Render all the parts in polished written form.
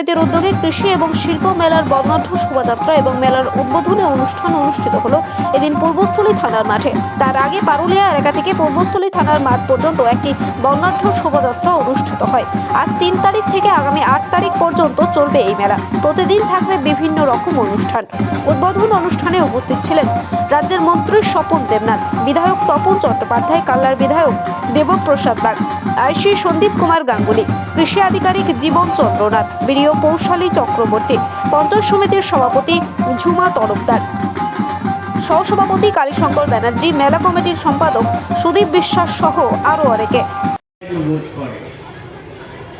সমিতির উদ্যোগে কৃষি এবং শিল্প মেলার বর্ণাঢ্য শোভাযাত্রা এবং মেলার উদ্বোধনী অনুষ্ঠান অনুষ্ঠিত হলো এদিন পূর্বস্থলী থানার মাঠে। তার আগে পারুলিয়া এলাকা থেকে পূর্বস্থলী থানার মাঠ পর্যন্ত একটি বর্ণাঢ্য শোভাযাত্রা অনুষ্ঠিত হয়। আজ 3 তারিখ থেকে আগামী 8 তারিখ পর্যন্ত চলবে এই মেলা। প্রতিদিন থাকবে বিভিন্ন রকম অনুষ্ঠান। উদ্বোধন অনুষ্ঠানে উপস্থিত ছিলেন রাজ্যের মন্ত্রী স্বপন দেবনাথ, বিধায়ক তপন চট্টোপাধ্যায়, কাল্লার বিধায়ক দেবপ্রসাদ বাগ, আইসি সন্দীপ কুমার গাঙ্গুলি, কৃষি আধিকারিক জীবন চন্দ্রনাথ, বিডিও পৌশালী চক্রবর্তী, পঞ্চায়েত সমিতির সভাপতি ঝুমা তরফদার, সহসভাপতি কালীশঙ্কর ব্যানার্জি, মেলা কমিটির সম্পাদক সুদীপ বিশ্বাস সহ আরো অনেকে।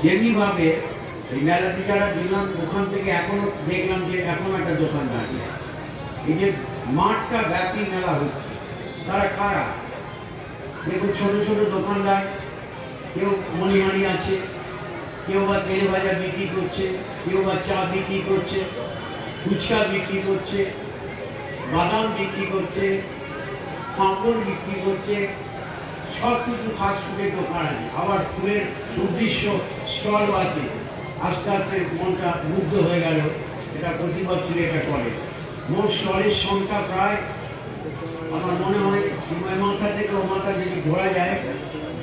যেমনিভাবে এই মেলাতে যারা দিলাম ওখান থেকে এখনো দেখলাম যে এখন একটা দোকান দাঁড়িয়ে এই যে মাঠটা ব্যাপী মেলা হচ্ছে, তারা কারা? দেখুন ছোট ছোট দোকানদার, কেউ মণিহারি আছে, কেউ বা তেলে ভাজা বিক্রি করছে, কেউ বা চা বিক্রি করছে, ফুচকা বিক্রি করছে, বাদাম বিক্রি করছে, পাঁপড় বিক্রি করছে, সব কিছু ফাস্টফুডের দোকান আছে। আবার ফুলের সুদৃশ্য স্টলও আছে। আস্তে আস্তে মনটা মুগ্ধ হয়ে গেল, এটা প্রতি বছর এটা করে। মোট স্টলের সংখ্যা প্রায় আমার মনে হয় মাথা থেকে ও মাথা যদি ঘোরা যায়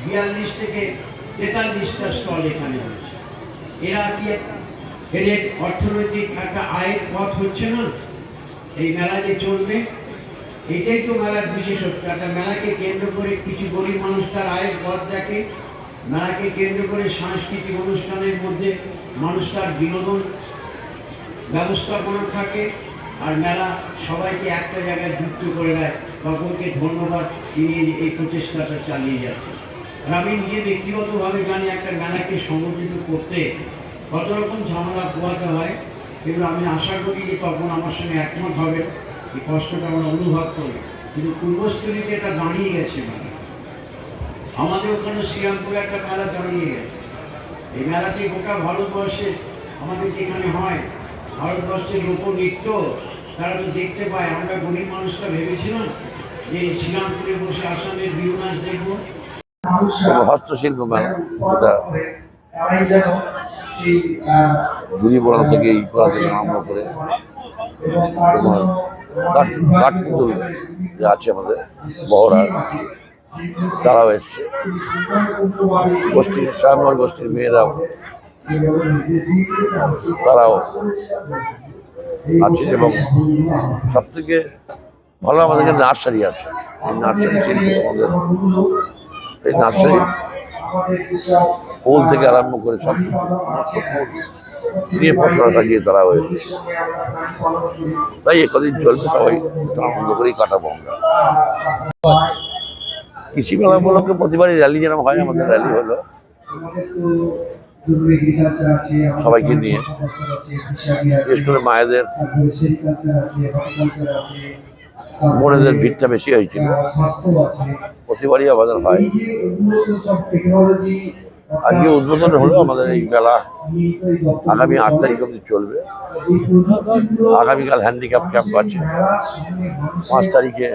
42 থেকে 43টা স্টল এখানে হয়েছে। এরা কি এদের অর্থনৈতিক একটা আয়ের পথ হচ্ছে না? এই মেলা যে চলবে, এটাই তো মেলার বিশেষত্ব। একটা মেলাকে কেন্দ্র করে কিছু গরিব মানুষ তার আয়ের পথ দেখে, মেলাকে কেন্দ্র করে সাংস্কৃতিক অনুষ্ঠানের মধ্যে মানুষ তার বিনোদন ব্যবস্থাপনা থাকে, আর মেলা সবাইকে একটা জায়গায় যুক্ত করে দেয়। সকলকে ধন্যবাদ, তিনি এই প্রচেষ্টাটা চালিয়ে যাচ্ছেন। আর আমি নিজে ব্যক্তিগতভাবে জানি একটা মেলাকে সংগঠিত করতে কত রকম ঝামেলা পোহাতে হয়, কিন্তু আমি আশা করি যে তখন আমার সঙ্গে একমত হবে, এই কষ্টটা আমরা অনুভব করি। কিন্তু পূর্বস্থলীতে এটা দাঁড়িয়ে গেছে মেলা। আমাদের ওখানে শ্রীরামপুরে একটা মেলা দাঁড়িয়ে গেছে। এই মেলাতে গোটা ভারতবর্ষে আমাদের যেখানে হয়, ভারতবর্ষের লোকনৃত্য তারা তো দেখতে পায়। আমরা গরিব মানুষরা ভেবেছিলাম যে শ্রীরামপুরে বসে আসামের বিহু নাচ দেখবো। হস্তশিল্প মেলা, যেটা ঘুরি বড়া থেকে এই করা থেকে আরম্ভ করে তোমার কাঠপুতুল যে আছে আমাদের বহরা, তারাও এসছে। গোষ্ঠীর স্বয়ম্বর গোষ্ঠীর মেয়েরাও তারাও আছে। এবং সব থেকে ভালো আমাদের এখানে নার্সারি আছে। এই নার্সারি শিল্প আমাদের, এই নার্সারি ফুল থেকে আরম্ভ করে সব নিয়ে ফসলা সাজিয়ে তারা হয়েছে। তাই একদিন চলবে, সবাই আনন্দ করেই কাটাবো আমরা। কৃষি মেলা উপলক্ষে প্রতিবারই র্যালি যেরকম হয়, আমাদের র্যালি হলো সবাইকে নিয়ে, বিশেষ করে মায়েদের বোনেদের ভিড়টা বেশি হয়েছিল। প্রতিবারই আমাদের হয়। আজকে উদ্বোধন হলো আমাদের এই মেলা, আগামী 8 তারিখ অবধি চলবে। আগামীকাল হ্যান্ডিক্যাপ ক্যাম্প আছে। 5 তারিখে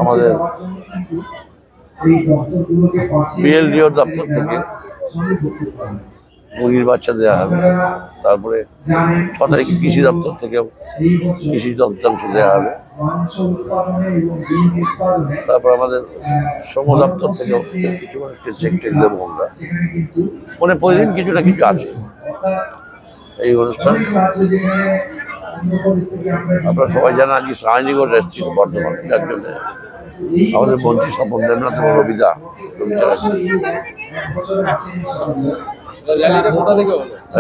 আমাদের বিএলডিও দপ্তর থেকে মুরগির বাচ্চা দেওয়া হবে। তারপরে 6 তারিখে কৃষি দপ্তর থেকে কৃষি যন্ত্রাংশ দেওয়া হবে। তারপর আমাদের শ্রম দপ্তর থেকেও কিছু মানুষকে চেক টেক দেবো আমরা। মানে প্রতিদিন কিছু না কিছু আছে এই অনুষ্ঠান। আপনারা সবাই জানেন আজকে সাহানিগঞ্জ এসেছিল বর্ধমান, যার জন্য আমাদের মন্ত্রী স্বপন দেবনাথ এবং রবিদা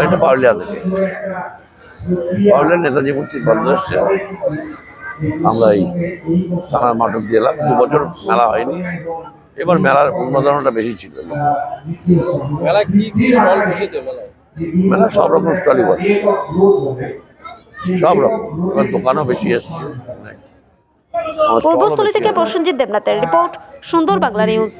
এটা পারুলিয়া থেকে, পারুলিয়া নেতাজি মূর্তির বন্ধ এসছে। আমরা এই থানার মাঠক দিয়ে এলাম। 2 বছর মেলা হয়নি, এবার মেলার উন্মাদনাটা বেশি ছিল। মেলা সব রকম স্টলই বলে, সব রকম, এবার দোকানও বেশি এসছে। পূর্বস্থলী থেকে প্রসেনজিৎ দেবনাথের রিপোর্ট, সুন্দর বাংলা নিউজ।